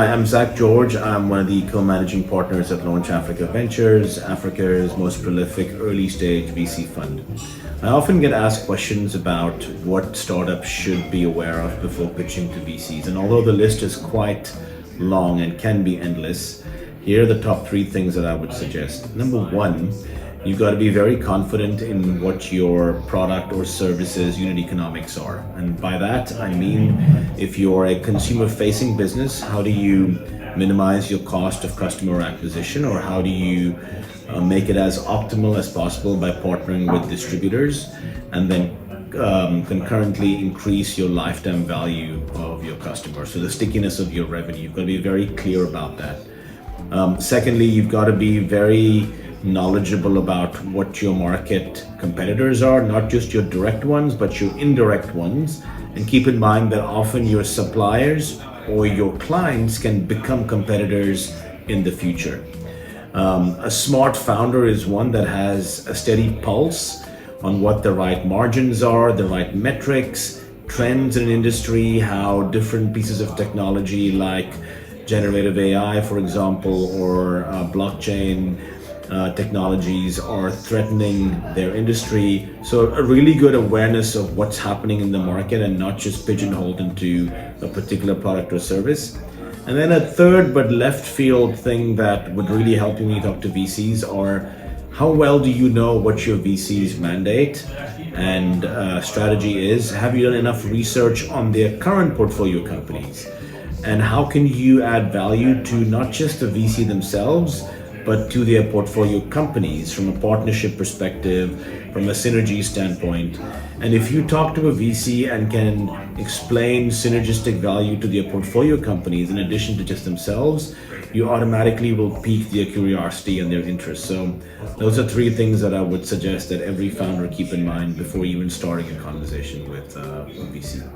Hi, I'm Zach George. I'm one of the co-managing partners at Launch Africa Ventures, Africa's most prolific early-stage VC fund. I often get asked questions about what startups should be aware of before pitching to VCs. And although the list is quite long and can be endless, here are the top three things that I would suggest. Number one, you've got to be very confident in what your product or services unit economics are. And by that, I mean, if you're a consumer facing business, how do you minimize your cost of customer acquisition, or how do you make it as optimal as possible by partnering with distributors and then concurrently increase your lifetime value of your customer. So the stickiness of your revenue, you've got to be very clear about that. Secondly, you've got to be very knowledgeable about what your market competitors are, not just your direct ones, but your indirect ones. And keep in mind that often your suppliers or your clients can become competitors in the future. A smart founder is one that has a steady pulse on what the right margins are, the right metrics, trends in an industry, how different pieces of technology like generative AI, for example, or blockchain technologies are threatening their industry. So a really good awareness of what's happening in the market and not just pigeonholed into a particular product or service. And then a third but left field thing that would really help you when you talk to VCs are, how well do you know what your VC's mandate and strategy is? Have you done enough research on their current portfolio companies? And how can you add value to not just the VC themselves, but to their portfolio companies from a partnership perspective, from a synergy standpoint? And if you talk to a VC and can explain synergistic value to their portfolio companies in addition to just themselves, you automatically will pique their curiosity and their interest. So those are three things that I would suggest that every founder keep in mind before even starting a conversation with a VC.